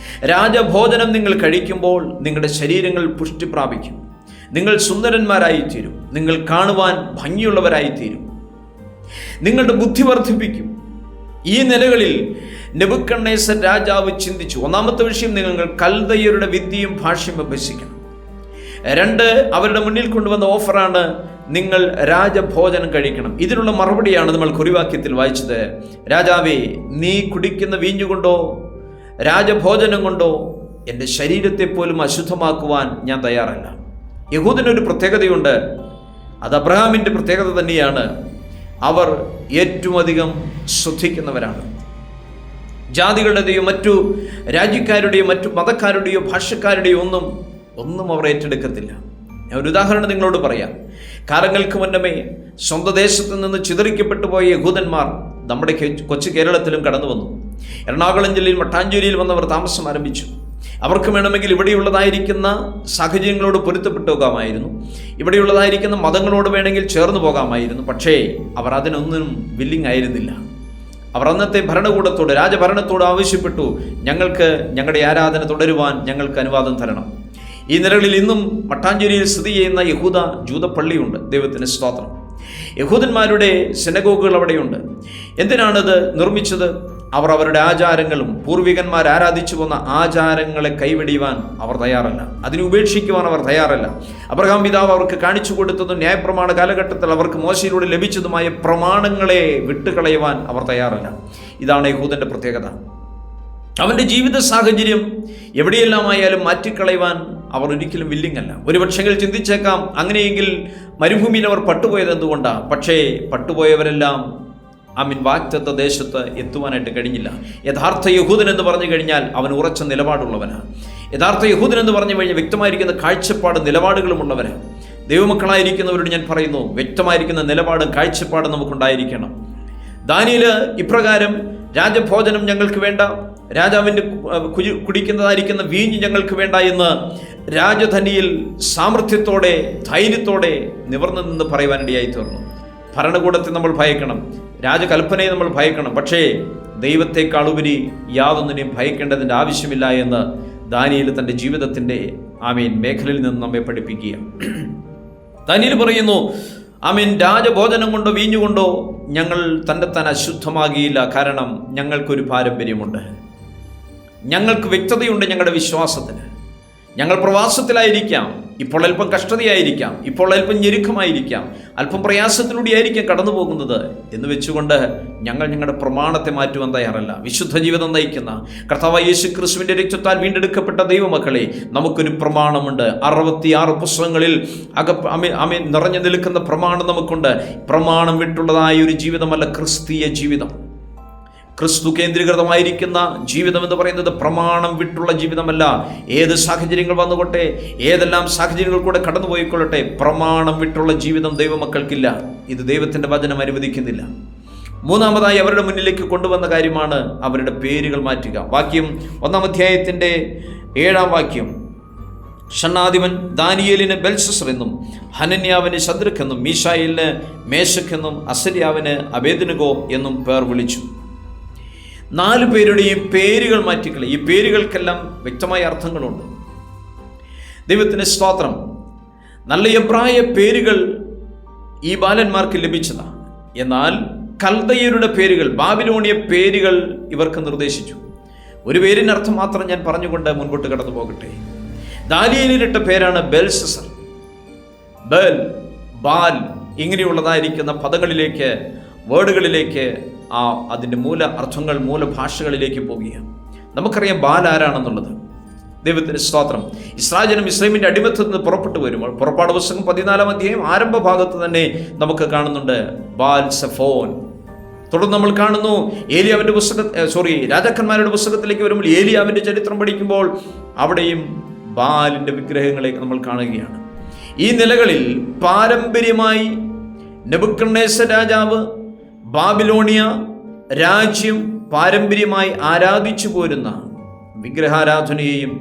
രാജഭോജനം നിങ്ങൾ കഴിക്കുമ്പോൾ നിങ്ങളുടെ ശരീരങ്ങൾ പുഷ്ടി പ്രാപിക്കും. നിങ്ങൾ സുന്ദരന്മാരായിത്തീരും. നിങ്ങൾ കാണുവാൻ ഭംഗിയുള്ളവരായിത്തീരും. നിങ്ങളുടെ ബുദ്ധി വർദ്ധിപ്പിക്കും. ഈ നിലകളിൽ നെബൂഖദ്നേസർ രാജാവ് ചിന്തിച്ചു. ഒന്നാമത്തെ വിഷയം, നിങ്ങൾ കൽദയരുടെ വിദ്യയും ഭാഷയും അഭ്യസിക്കണം. 2, അവരുടെ മുന്നിൽ കൊണ്ടുവന്ന ഓഫറാണ്, നിങ്ങൾ രാജഭോജനം കഴിക്കണം. ഇതിനുള്ള മറുപടിയാണ് നമ്മൾ കുറിവാക്യത്തിൽ വായിച്ചത്. രാജാവേ, നീ കുടിക്കുന്ന വീഞ്ഞുകൊണ്ടോ രാജഭോജനം കൊണ്ടോ എൻ്റെ ശരീരത്തെ പോലും അശുദ്ധമാക്കുവാൻ ഞാൻ തയ്യാറല്ല. യഹൂദനൊരു പ്രത്യേകതയുണ്ട്. അത് അബ്രഹാമിൻ്റെ പ്രത്യേകത തന്നെയാണ്. അവർ ഏറ്റവും അധികം ശ്രദ്ധിക്കുന്നവരാണ്. ജാതികളുടെയോ മറ്റു രാജ്യക്കാരുടെയോ മറ്റു മതക്കാരുടെയോ ഭാഷക്കാരുടെയോ ഒന്നും അവർ ഏറ്റെടുക്കത്തില്ല. ഞാൻ ഒരു ഉദാഹരണം നിങ്ങളോട് പറയാം. കാലങ്ങൾക്ക് മുന്നമേ സ്വന്തം ദേശത്ത് നിന്ന് ചിതറിക്കപ്പെട്ടു പോയ യഹൂദന്മാർ നമ്മുടെ കൊച്ചു കേരളത്തിലും കടന്നു വന്നു. എറണാകുളം ജില്ലയിൽ മട്ടാഞ്ചേരിയിൽ വന്നവർ താമസം ആരംഭിച്ചു. അവർക്ക് വേണമെങ്കിൽ ഇവിടെയുള്ളതായിരിക്കുന്ന സാഹചര്യങ്ങളോട് പൊരുത്തപ്പെട്ടു പോകാമായിരുന്നു. ഇവിടെയുള്ളതായിരിക്കുന്ന മതങ്ങളോട് വേണമെങ്കിൽ ചേർന്ന് പോകാമായിരുന്നു. പക്ഷേ അവർ അതിനൊന്നും വില്ലിങ് ആയിരുന്നില്ല. അവർ അന്നത്തെ ഭരണകൂടത്തോട്, രാജഭരണത്തോട് ആവശ്യപ്പെട്ടു, ഞങ്ങൾക്ക് ഞങ്ങളുടെ ആരാധന തുടരുവാൻ ഞങ്ങൾക്ക് അനുവാദം തരണം. ഈ നിലകളിൽ ഇന്നും മട്ടാഞ്ചേരിയിൽ സ്ഥിതി ചെയ്യുന്ന ജൂത പള്ളിയുണ്ട്. ദൈവത്തിന് സ്തോത്രം. യഹൂദന്മാരുടെ സിനഗോഗുകൾ അവിടെയുണ്ട്. എന്തിനാണത് നിർമ്മിച്ചത്? അവർ അവരുടെ ആചാരങ്ങളും പൂർവികന്മാർ ആരാധിച്ചു വന്ന ആചാരങ്ങളെ കൈവെടിയുവാൻ അവർ തയ്യാറല്ല. അതിനെ ഉപേക്ഷിക്കുവാൻ അവർ തയ്യാറല്ല. അബ്രഹാം പിതാവ് അവർക്ക് കാണിച്ചു കൊടുത്തതും ന്യായപ്രമാണ കാലഘട്ടത്തിൽ അവർക്ക് മോശയിലൂടെ ലഭിച്ചതുമായ പ്രമാണങ്ങളെ വിട്ടുകളയുവാൻ അവർ തയ്യാറല്ല. ഇതാണ് യഹൂദന്റെ പ്രത്യേകത. അവൻ്റെ ജീവിത സാഹചര്യം എവിടെയെല്ലാമായാലും മാറ്റിക്കളയുവാൻ അവർ ഒരിക്കലും വില്ലിങ് അല്ല. ഒരുപക്ഷെങ്കിൽ ചിന്തിച്ചേക്കാം, അങ്ങനെയെങ്കിൽ മരുഭൂമിയിൽ അവർ പട്ടുപോയത് എന്തുകൊണ്ടാണ്? പക്ഷേ പട്ടുപോയവരെല്ലാം വാഗ്ദത്ത ദേശത്ത് എത്തുവാനായിട്ട് കഴിഞ്ഞില്ല. യഥാർത്ഥ യഹൂദൻ എന്ന് പറഞ്ഞു കഴിഞ്ഞാൽ അവൻ ഉറച്ച നിലപാടുള്ളവനാണ്. യഥാർത്ഥ യഹൂദൻ എന്ന് പറഞ്ഞു കഴിഞ്ഞാൽ വ്യക്തമായിരിക്കുന്ന കാഴ്ചപ്പാടും നിലപാടുകളും ഉള്ളവരാണ്. ദൈവമക്കളായിരിക്കുന്നവരോട് ഞാൻ പറയുന്നു, വ്യക്തമായിരിക്കുന്ന നിലപാടും കാഴ്ചപ്പാടും നമുക്കുണ്ടായിരിക്കണം. ദാനിയേൽ ഇപ്രകാരം, രാജഭോജനം ഞങ്ങൾക്ക് വേണ്ട, രാജാവിൻ്റെ കുടിക്കുന്നതായിരിക്കുന്ന വീഞ്ഞ് ഞങ്ങൾക്ക് വേണ്ട എന്ന് രാജധാനിയിൽ സാമർഥ്യത്തോടെ ധൈര്യത്തോടെ നിവർന്നു നിന്ന് പറയുവാനിടയായി തീർന്നു. ഭരണകൂടത്തെ നമ്മൾ ഭയക്കണം, രാജകൽപ്പനയെ നമ്മൾ ഭയക്കണം. പക്ഷേ ദൈവത്തെക്കാളുപരി യാതൊന്നിനെയും ഭയക്കേണ്ടതിൻ്റെ ആവശ്യമില്ല എന്ന് ദാനിയേൽ തൻ്റെ ജീവിതത്തിൻ്റെ മേഖലയിൽ നിന്ന് നമ്മെ പഠിപ്പിക്കുക. ദാനിയേൽ പറയുന്നു, രാജഭോജനം കൊണ്ടോ വീഞ്ഞുകൊണ്ടോ ഞങ്ങൾ തന്നെത്താൻ അശുദ്ധമാകിയില്ല. കാരണം ഞങ്ങൾക്കൊരു പാരമ്പര്യമുണ്ട്, ഞങ്ങൾക്ക് വ്യക്തതയുണ്ട്. ഞങ്ങളുടെ വിശ്വാസത്തിന് ഞങ്ങൾ പ്രവാസത്തിലായിരിക്കാം, ഇപ്പോൾ അല്പം കഷ്ടതയായിരിക്കാം, ഇപ്പോൾ അല്പം ഞെരുക്കമായിരിക്കാം, അല്പം പ്രയാസത്തിലൂടെ ആയിരിക്കാം കടന്നു പോകുന്നത് എന്ന് വെച്ചുകൊണ്ട് ഞങ്ങളുടെ പ്രമാണത്തെ മാറ്റുവാൻ തയ്യാറല്ല. വിശുദ്ധ ജീവിതം നയിക്കുന്ന കർത്താവായ യേശു ക്രിസ്തുവിൻ്റെ രക്തത്താൽ വീണ്ടെടുക്കപ്പെട്ട ദൈവമക്കളെ, നമുക്കൊരു പ്രമാണമുണ്ട്. 66 പുസ്തകങ്ങളിൽ നിറഞ്ഞു നിൽക്കുന്ന പ്രമാണം നമുക്കുണ്ട്. പ്രമാണം വിട്ടുള്ളതായ ഒരു ജീവിതമല്ല ക്രിസ്തീയ ജീവിതം. ക്രിസ്തു കേന്ദ്രീകൃതമായിരിക്കുന്ന ജീവിതം എന്ന് പറയുന്നത് പ്രമാണം വിട്ടുള്ള ജീവിതമല്ല. ഏത് സാഹചര്യങ്ങൾ വന്നുകൊട്ടെ, ഏതെല്ലാം സാഹചര്യങ്ങൾ കൂടെ കടന്നുപോയിക്കൊള്ളട്ടെ, പ്രമാണം വിട്ടുള്ള ജീവിതം ദൈവമക്കൾക്കില്ല. ഇത് ദൈവത്തിൻ്റെ വചനം അനുവദിക്കുന്നില്ല. മൂന്നാമതായി അവരുടെ മുന്നിലേക്ക് കൊണ്ടുവന്ന കാര്യമാണ് അവരുടെ പേരുകൾ മാറ്റുക. വാക്യം 1-ാം അധ്യായത്തിൻ്റെ 7-ാം വാക്യം, ഷണ്ണാധിപൻ ദാനിയേലിന് ബെൽശസ്സർ എന്നും, ഹനന്യാവിന് ശദ്രഖ് എന്നും, മീശായേലിന് മേശഖ് എന്നും, അസര്യാവിന് അബേദ്നെഗോ എന്നും പേർ വിളിച്ചു. 4 പേരുടെയും പേരുകൾ മാറ്റിക്കളി. ഈ പേരുകൾക്കെല്ലാം വ്യക്തമായ അർത്ഥങ്ങളുണ്ട്. ദൈവത്തിന് സ്തോത്രം. നല്ല എബ്രായ പേരുകൾ ഈ ബാലന്മാർക്ക് ലഭിച്ചതാണ്. എന്നാൽ കൽദയരുടെ പേരുകൾ, ബാബിലോണിയ പേരുകൾ ഇവർക്ക് നിർദ്ദേശിച്ചു. ഒരു പേരിന് അർത്ഥം മാത്രം ഞാൻ പറഞ്ഞുകൊണ്ട് മുൻപോട്ട് കടന്നു പോകട്ടെ. ദാനിയേലിനിട്ട പേരാണ് ബെൽശസ്സർ. ബേൽ, ബാൽ ഇങ്ങനെയുള്ളതായിരിക്കുന്ന പദങ്ങളിലേക്ക് വേർഡുകളിലേക്ക്, അതിൻ്റെ മൂല അർത്ഥങ്ങൾ, മൂലഭാഷകളിലേക്ക് പോവുകയാണ്. നമുക്കറിയാം ബാൽ ആരാണെന്നുള്ളത്. ദൈവത്തിന് സ്തോത്രം. ഇസ്രായേൽ മിസ്രൈമിൻ്റെ അടിമത്തത്തിൽ നിന്ന് പുറപ്പെട്ടു വരുമ്പോൾ പുറപ്പാട് പുസ്തകം 14-ാം അധ്യായം ആരംഭ ഭാഗത്ത് തന്നെ നമുക്ക് കാണുന്നുണ്ട് ബാൽ സെഫോൻ. തുടർന്ന് നമ്മൾ കാണുന്നു ഏലിയാവിൻ്റെ രാജാക്കന്മാരുടെ പുസ്തകത്തിലേക്ക് വരുമ്പോൾ ഏലിയാവിൻ്റെ ചരിത്രം പഠിക്കുമ്പോൾ അവിടെയും ബാലിൻ്റെ വിഗ്രഹങ്ങളെ നമ്മൾ കാണുകയാണ്. ഈ നിലകളിൽ പാരമ്പര്യമായി നെബൂഖദ്നേസർ രാജാവ് ബാബിലോണിയ രാജ്യം പാരമ്പര്യമായി ആരാധിച്ചു പോരുന്ന വിഗ്രഹാരാധനയെയും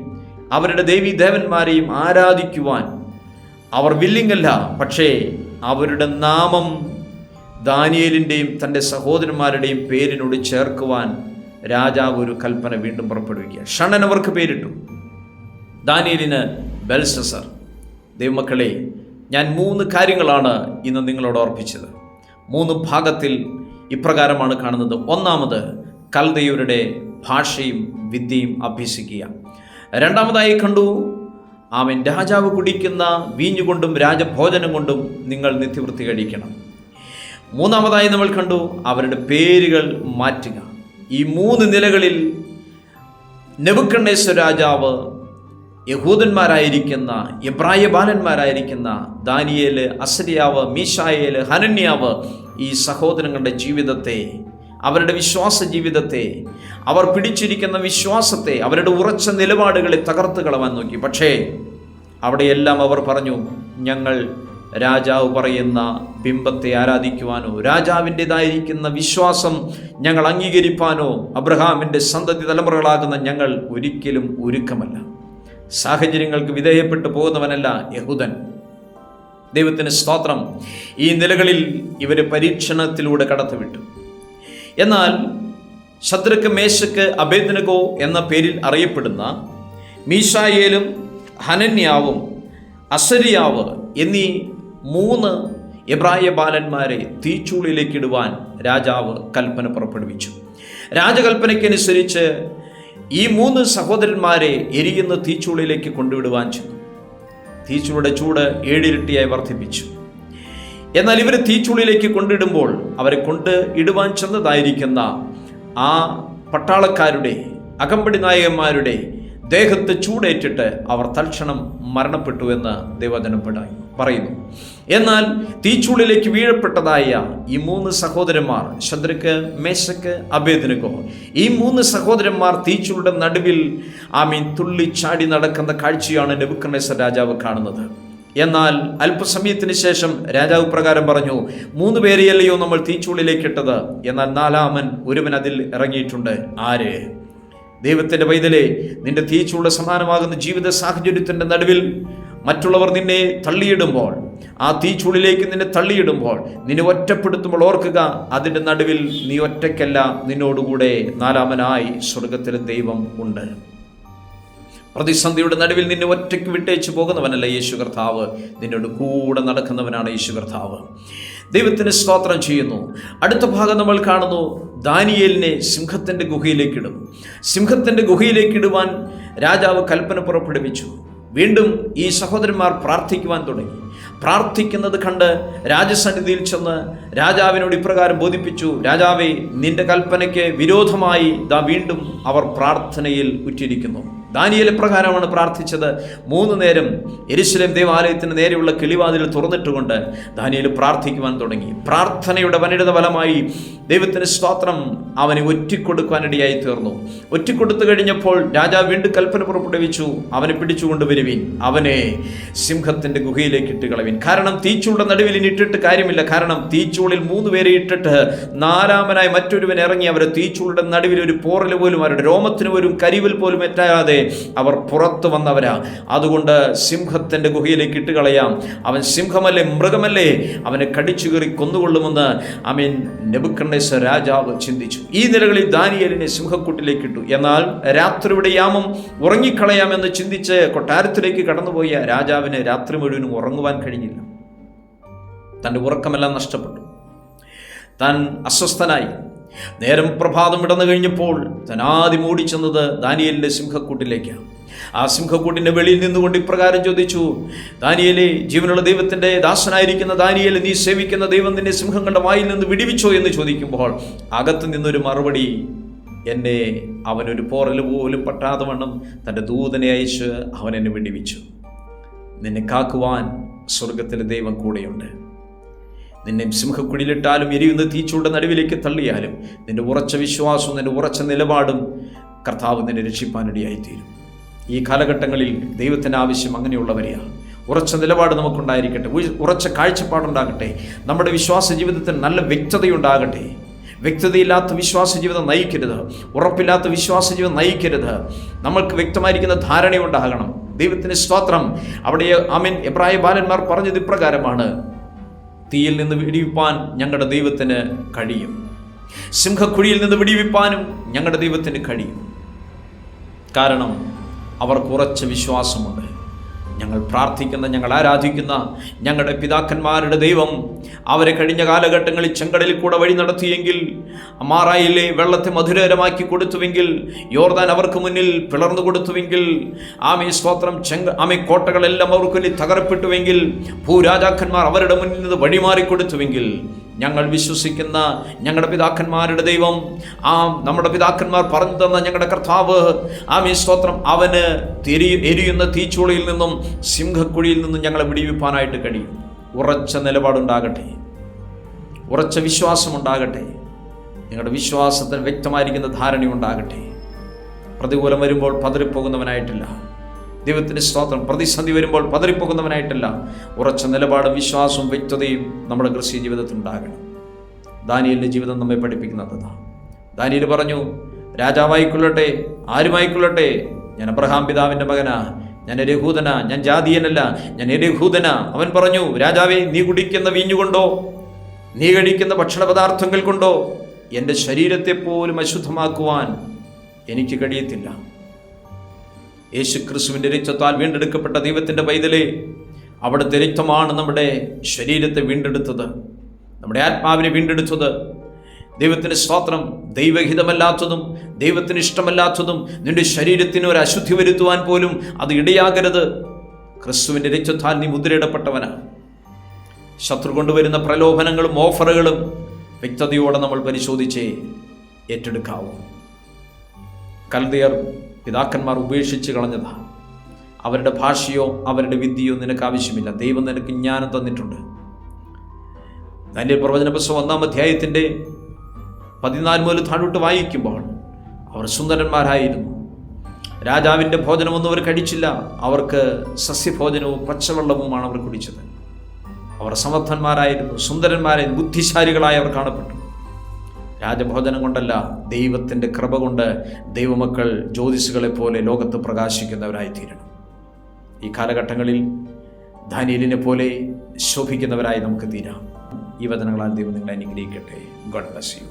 അവരുടെ ദേവീദേവന്മാരെയും ആരാധിക്കുവാൻ അവർ വില്ലിങ്ങല്ല. പക്ഷേ അവരുടെ നാമം ദാനിയേലിൻ്റെയും തൻ്റെ സഹോദരന്മാരുടെയും പേരിനോട് ചേർക്കുവാൻ രാജാവ് ഒരു കൽപ്പന വീണ്ടും പുറപ്പെടുവിക്കുക. ഷണ്ഡൻ അവർക്ക് പേരിട്ടു, ദാനിയേലിന് ബെൽഷസ്സർ. ദൈവമക്കളെ, ഞാൻ 3 കാര്യങ്ങളാണ് ഇന്ന് നിങ്ങളോട് ഓർപ്പിച്ചത്. 3 ഭാഗത്തിൽ ഇപ്രകാരമാണ് കാണുന്നത്. ഒന്നാമത്, കൽദയരുടെ ഭാഷയും വിദ്യയും അഭ്യസിക്കുക. രണ്ടാമതായി കണ്ടു, അവൻ രാജാവ് കുടിക്കുന്ന വീഞ്ഞുകൊണ്ടും രാജഭോജനം കൊണ്ടും നിങ്ങൾ നിത്യവൃത്തി കഴിക്കണം. മൂന്നാമതായി നമ്മൾ കണ്ടു, അവരുടെ പേരുകൾ മാറ്റുക. ഈ 3 നിലകളിൽ നെബൂഖദ്നേസർ രാജാവ് യഹൂദന്മാരായിരിക്കുന്ന എബ്രായ ബാലന്മാരായിരിക്കുന്ന ദാനിയേല്, അസര്യാവ്, മീശായേല്, ഹനന്യാവ് ഈ സഹോദരങ്ങളുടെ ജീവിതത്തെ, അവരുടെ വിശ്വാസ ജീവിതത്തെ, അവർ പിടിച്ചിരിക്കുന്ന വിശ്വാസത്തെ, അവരുടെ ഉറച്ച നിലപാടുകളെ തകർത്ത് കളവാൻ നോക്കി. പക്ഷേ അവിടെയെല്ലാം അവർ പറഞ്ഞു, ഞങ്ങൾ രാജാവ് പറയുന്ന ബിംബത്തെ ആരാധിക്കുവാനോ രാജാവിൻ്റെതായിരിക്കുന്ന വിശ്വാസം ഞങ്ങൾ അംഗീകരിപ്പാനോ അബ്രഹാമിൻ്റെ സന്തതി തലമുറകളാകുന്ന ഞങ്ങൾ ഒരിക്കലും ഒരുക്കമല്ല. സാഹചര്യങ്ങൾക്ക് വിധേയപ്പെട്ടു പോകുന്നവനല്ല യഹൂദൻ. ദൈവത്തിന് സ്തോത്രം. ഈ നിലകളിൽ ഇവർ പരീക്ഷണത്തിലൂടെ കടത്തിവിട്ടു. എന്നാൽ ശദ്രക്ക്, മേശക്ക്, അബേദ്നെഗോ എന്ന പേരിൽ അറിയപ്പെടുന്ന മീശായേലും ഹനന്യാവും അസര്യാവ് എന്നീ 3 എബ്രായ ബാലന്മാരെ തീച്ചൂളിലേക്കിടുവാൻ രാജാവ് കൽപ്പന പുറപ്പെടുവിച്ചു. രാജകൽപ്പനയ്ക്കനുസരിച്ച് ഈ 3 സഹോദരന്മാരെ എരിയുന്ന തീച്ചൂളിലേക്ക് കൊണ്ടുവിടുവാൻ ചെന്നു. തീച്ചൂളിയുടെ ചൂട് 7 ഇരട്ടിയായി വർദ്ധിപ്പിച്ചു. എന്നാൽ ഇവർ തീച്ചൂളിലേക്ക് കൊണ്ടിടുമ്പോൾ അവരെ കൊണ്ട് ഇടുവാൻ ചെന്നതായിരിക്കുന്ന ആ പട്ടാളക്കാരുടെ, അകമ്പടി നായകന്മാരുടെ ദേഹത്ത് ചൂടേറ്റിട്ട് അവർ തൽക്ഷണം മരണപ്പെട്ടു എന്ന് ദൈവവചനം പറയുന്നു. എന്നാൽ തീച്ചൂളിലേക്ക് വീഴപ്പെട്ടതായ ഈ 3 സഹോദരന്മാർ, ശദ്രക്ക്, മേശക്ക്, അബേദ്നെഗോ, ഈ 3 സഹോദരന്മാർ തീച്ചൂളുടെ നടുവിൽ തുള്ളിച്ചാടി നടക്കുന്ന കാഴ്ചയാണ് നെബൂഖദ്നേസർ രാജാവ് കാണുന്നത്. എന്നാൽ അല്പസമയത്തിന് ശേഷം രാജാവ് പ്രകാരം പറഞ്ഞു, 3 പേരെയല്ലയോ നമ്മൾ തീച്ചൂളിലേക്ക് ഇട്ടത്, എന്നാൽ 4-ാമൻ ഒരുവൻ അതിൽ ഇറങ്ങിയിട്ടുണ്ട്. ആര്? ദൈവത്തിൻ്റെ പൈതലേ, നിന്റെ തീച്ചൂള സമാനമാകുന്ന ജീവിത സാഹചര്യത്തിൻ്റെ നടുവിൽ മറ്റുള്ളവർ നിന്നെ തള്ളിയിടുമ്പോൾ, ആ തീച്ചൂളിലേക്ക് നിന്നെ തള്ളിയിടുമ്പോൾ, നിന്നെ ഒറ്റപ്പെടുത്തുമ്പോൾ ഓർക്കുക, അതിൻ്റെ നടുവിൽ നീ ഒറ്റയ്ക്കല്ല, നിന്നോടുകൂടെ 4-ാമനായി സ്വർഗത്തിലെ ദൈവം ഉണ്ട്. പ്രതിസന്ധിയുടെ നടുവിൽ നിന്നെ ഒറ്റയ്ക്ക് വിട്ടേച്ച് പോകുന്നവനല്ല യേശു കർത്താവ്, നിന്നോട് കൂടെ നടക്കുന്നവനാണ് യേശു കർത്താവ്. ദൈവത്തിന് സ്തോത്രം ചെയ്യുന്നു. അടുത്ത ഭാഗം നമ്മൾ കാണുന്നു, ദാനിയേലിനെ സിംഹത്തിൻ്റെ ഗുഹയിലേക്കിടും. സിംഹത്തിൻ്റെ ഗുഹയിലേക്കിടുവാൻ രാജാവ് കൽപ്പന പുറപ്പെടുവിച്ചു. വീണ്ടും ഈ സഹോദരന്മാർ പ്രാർത്ഥിക്കുവാൻ തുടങ്ങി. പ്രാർത്ഥിക്കുന്നത് കണ്ട് രാജസന്നിധിയിൽ ചെന്ന് രാജാവിനോട് ഇപ്രകാരം ബോധിപ്പിച്ചു, രാജാവേ, നിന്റെ കൽപ്പനയ്ക്ക് വിരോധമായി വീണ്ടും അവർ പ്രാർത്ഥനയിൽ ഉറ്റിരിക്കുന്നു. ദാനിയേൽ പ്രകാരമാണ് പ്രാർത്ഥിച്ചത്. 3 നേരം യെരൂശലേം ദേവാലയത്തിന് നേരെയുള്ള കിളിവാതിൽ തുറന്നിട്ടുകൊണ്ട് ദാനിയേൽ പ്രാർത്ഥിക്കുവാൻ തുടങ്ങി. പ്രാർത്ഥനയുടെ വനിടത ഫലമായി ദൈവത്തിന് സ്തോത്രം, അവനെ ഒറ്റിക്കൊടുക്കാനിടയായി തീർന്നു. ഒറ്റിക്കൊടുത്തു കഴിഞ്ഞപ്പോൾ രാജാവ് വീണ്ടും കൽപ്പന പുറപ്പെടുവിച്ചു, അവനെ പിടിച്ചുകൊണ്ടുവരുവിൻ, അവനെ സിംഹത്തിൻ്റെ ഗുഹയിലേക്ക് ഇട്ട് കളവിൻ. കാരണം തീച്ചൂളുടെ നടുവിൽ ഇനി ഇട്ടിട്ട് കാര്യമില്ല. കാരണം തീച്ചൂളിൽ 3 പേരെ ഇട്ടിട്ട് 4-ാമനായി മറ്റൊരുവൻ ഇറങ്ങി അവരെ തീച്ചൂളുടെ നടുവിൽ ഒരു പോറൽ പോലും, അവരുടെ രോമത്തിന് ഒരു കരിവിൽ പോലും എറ്റാതെ അവർ പുറത്തു വന്നവരാ. അതുകൊണ്ട് സിംഹത്തിൻ്റെ ഗുഹയിലേക്ക് ഇട്ടുകളയാം. അവൻ സിംഹമല്ലേ, മൃഗമല്ലേ, അവനെ കടിച്ചു കീറി കൊന്നുകൊള്ളുമെന്ന് നെബൂഖദ്നേസർ രാജാവ് ചിന്തിച്ചു. ഈ നിലകളിൽ ദാനിയേലിനെ സിംഹക്കൂട്ടിലേക്ക് ഇട്ടു. എന്നാൽ രാത്രിയുടെ യാമം ഉറങ്ങിക്കളയാമെന്ന് ചിന്തിച്ച് കൊട്ടാരത്തിലേക്ക് കടന്നുപോയ രാജാവിന് രാത്രി മുഴുവനും ഉറങ്ങുവാൻ കഴിഞ്ഞില്ല. തൻ്റെ ഉറക്കമെല്ലാം നഷ്ടപ്പെട്ടു. താൻ അസ്വസ്ഥനായി. നേരം പ്രഭാതം ഇടന്നു കഴിഞ്ഞപ്പോൾ താൻ ആദ്യം ഓടിച്ചെന്നത് ദാനിയേലിൻ്റെ സിംഹക്കൂട്ടിലേക്കാണ്. ആ സിംഹക്കൂട്ടിൻ്റെ വെളിയിൽ നിന്നുകൊണ്ട് ഇപ്രകാരം ചോദിച്ചു, ദാനിയേലേ, ജീവനുള്ള ദൈവത്തിൻ്റെ ദാസനായിരിക്കുന്ന ദാനിയേൽ, നീ സേവിക്കുന്ന ദൈവം നിന്നെ സിംഹങ്ങളുടെ വായിൽ നിന്ന് വിടിവിച്ചോ എന്ന് ചോദിക്കുമ്പോൾ അകത്ത് നിന്നൊരു മറുപടി, എന്നെ അവനൊരു പോറൽ പോലും പറ്റാതെ വണ്ണം തൻ്റെ ദൂതനെ അയച്ച് അവൻ എന്നെ വിടിവിച്ചു. നിന്നെ കാക്കുവാൻ സ്വർഗത്തിലെ ദൈവം കൂടെയുണ്ട്. നിന്നെ സിംഹക്കുഴിയിലിട്ടാലും എരിയുന്ന തീച്ചൂടെ നടുവിലേക്ക് തള്ളിയാലും നിന്റെ ഉറച്ച വിശ്വാസവും നിന്റെ ഉറച്ച നിലപാടും കർത്താവ് നിന്നെ രക്ഷിപ്പാനിടയായിത്തീരും. ഈ കാലഘട്ടങ്ങളിൽ ദൈവത്തിൻ്റെ ആവശ്യം അങ്ങനെയുള്ളവരെയാണ്. ഉറച്ച നിലപാട് നമുക്കുണ്ടായിരിക്കട്ടെ, ഉറച്ച കാഴ്ചപ്പാടുണ്ടാകട്ടെ, നമ്മുടെ വിശ്വാസ ജീവിതത്തിൽ നല്ല വ്യക്തതയുണ്ടാകട്ടെ. വ്യക്തതയില്ലാത്ത വിശ്വാസ ജീവിതം നയിക്കരുത്, ഉറപ്പില്ലാത്ത വിശ്വാസ ജീവിതം നയിക്കരുത്. നമ്മൾക്ക് വ്യക്തമായിരിക്കുന്ന ധാരണയുണ്ടാകണം. ദൈവത്തിന് സ്തോത്രം. അവിടെ ആമേൻ എബ്രായ ബാലന്മാർ പറഞ്ഞത് ഇപ്രകാരമാണ്, തീയിൽ നിന്ന് വിടിവിപ്പാൻ ഞങ്ങളുടെ ദൈവത്തിന് കഴിയും, സിംഹക്കുഴിയിൽ നിന്ന് വിടിവിപ്പാനും ഞങ്ങളുടെ ദൈവത്തിന് കഴിയും. കാരണം അവർക്ക് ഉറച്ച വിശ്വാസമുണ്ട്. ഞങ്ങൾ പ്രാർത്ഥിക്കുന്ന, ഞങ്ങൾ ആരാധിക്കുന്ന ഞങ്ങളുടെ പിതാക്കന്മാരുടെ ദൈവം അവരെ കഴിഞ്ഞ കാലഘട്ടങ്ങളിൽ ചെങ്കടലിൽ കൂടെ വഴി നടത്തിയെങ്കിൽ, മാറായിലെ വെള്ളത്തെ മധുരകരമാക്കി കൊടുത്തുവെങ്കിൽ, യോർദാൻ അവർക്ക് മുന്നിൽ പിളർന്നു കൊടുത്തുവെങ്കിൽ, ആമേ സ്തോത്രം, ആമേ കോട്ടകളെല്ലാം അവർക്ക് മുന്നിൽ തകർപ്പെട്ടുവെങ്കിൽ, ഭൂരാജാക്കന്മാർ അവരുടെ മുന്നിൽ നിന്ന് വഴിമാറിക്കൊടുത്തുവെങ്കിൽ, ഞങ്ങൾ വിശ്വസിക്കുന്ന ഞങ്ങളുടെ പിതാക്കന്മാരുടെ ദൈവം, നമ്മുടെ പിതാക്കന്മാർ പറഞ്ഞു തന്ന ഞങ്ങളുടെ കർത്താവ്, ആമേ സ്തോത്രം, അവന് എരിയുന്ന തീച്ചൂളയിൽ നിന്നും സിംഹക്കുഴിയിൽ നിന്നും ഞങ്ങളെ വിടിവിപ്പാനായിട്ട് കഴിയും. ഉറച്ച നിലപാടുണ്ടാകട്ടെ, ഉറച്ച വിശ്വാസമുണ്ടാകട്ടെ, നിങ്ങളുടെ വിശ്വാസത്തിന് വ്യക്തമായിരിക്കുന്ന ധാരണയുണ്ടാകട്ടെ. പ്രതികൂലം വരുമ്പോൾ പതറിപ്പോകുന്നവനായിട്ടില്ല. ദൈവത്തിൻ്റെ സ്തോത്രം. പ്രതിസന്ധി വരുമ്പോൾ പതറിപ്പോകുന്നവനായിട്ടല്ല, ഉറച്ച നിലപാടും വിശ്വാസവും വ്യക്തതയും നമ്മുടെ ക്രിസ്തീയ ജീവിതത്തിൽ ഉണ്ടാകണം. ദാനിയേലിൻ്റെ ജീവിതം നമ്മെ പഠിപ്പിക്കുന്നത്. ദാനിയേൽ പറഞ്ഞു, രാജാവായിക്കൊള്ളട്ടെ, ആരുമായിക്കൊള്ളട്ടെ, ഞാൻ അബ്രഹാം പിതാവിൻ്റെ മകനാ, ഞാൻ യഹൂദനാ, ഞാൻ ജാതീയനല്ല, ഞാൻ യഹൂദനാ. അവൻ പറഞ്ഞു, രാജാവേ, നീ കുടിക്കുന്ന വീഞ്ഞുകൊണ്ടോ നീ കഴിക്കുന്ന ഭക്ഷണപദാർത്ഥങ്ങൾ കൊണ്ടോ എൻ്റെ ശരീരത്തെ പോലും അശുദ്ധമാക്കുവാൻ എനിക്ക് കഴിയത്തില്ല. യേശുക്രിസ്തുവിൻ്റെ രക്തത്താൽ വീണ്ടെടുക്കപ്പെട്ട ദൈവത്തിൻ്റെ പൈതലേ, അവിടുത്തെ രക്തമാണ് നമ്മുടെ ശരീരത്തെ വീണ്ടെടുത്തത്, നമ്മുടെ ആത്മാവിനെ വീണ്ടെടുത്തത്. ദൈവത്തിന് സ്തോത്രം. ദൈവഹിതമല്ലാത്തതും ദൈവത്തിന് ഇഷ്ടമല്ലാത്തതും നിന്റെ ശരീരത്തിന് ഒരു അശുദ്ധി വരുത്തുവാൻ പോലും അത് ഇടയാകരുത്. ക്രിസ്തുവിൻ്റെ രക്തത്താൽ നീ മുദ്രയിടപ്പെട്ടവനാണ്. ശത്രു കൊണ്ടുവരുന്ന പ്രലോഭനങ്ങളും ഓഫറുകളും വ്യക്തതയോടെ നമ്മൾ പരിശോധിച്ചേ ഏറ്റെടുക്കാവൂ. കൽദയർ പിതാക്കന്മാർ ഉപേക്ഷിച്ച് കളഞ്ഞതാണ്. അവരുടെ ഭാഷയോ അവരുടെ വിദ്യയോ നിനക്ക് ആവശ്യമില്ല. ദൈവം നിനക്ക് ജ്ഞാനം തന്നിട്ടുണ്ട്. ദാനിയേൽ പ്രവചന പുസ്തകം 1-ാം അധ്യായത്തിൻ്റെ 14 മുതൽ താഴോട്ട് വായിക്കുമ്പോൾ അവർ സുന്ദരന്മാരായിരുന്നു. രാജാവിൻ്റെ ഭോജനമൊന്നും അവർ കഴിച്ചില്ല. അവർക്ക് സസ്യഭോജനവും പച്ചവെള്ളവുമാണ് അവർ കുടിച്ചത്. അവർ സമർത്ഥന്മാരായിരുന്നു, സുന്ദരന്മാരായിരുന്നു, ബുദ്ധിശാലികളായി അവർ കാണപ്പെട്ടു. രാജഭോജനം കൊണ്ടല്ല, ദൈവത്തിൻ്റെ കൃപ കൊണ്ട് ദൈവമക്കൾ ജ്യോതിസുകളെ പോലെ ലോകത്ത് പ്രകാശിക്കുന്നവരായിത്തീരണം. ഈ കാലഘട്ടങ്ങളിൽ ദാനിയേലിനെ പോലെ ശോഭിക്കുന്നവരായി നമുക്ക് തീരാം. ഈ വചനങ്ങളാൽ ദൈവം നിങ്ങളെ അനുഗ്രഹിക്കട്ടെ. God bless you.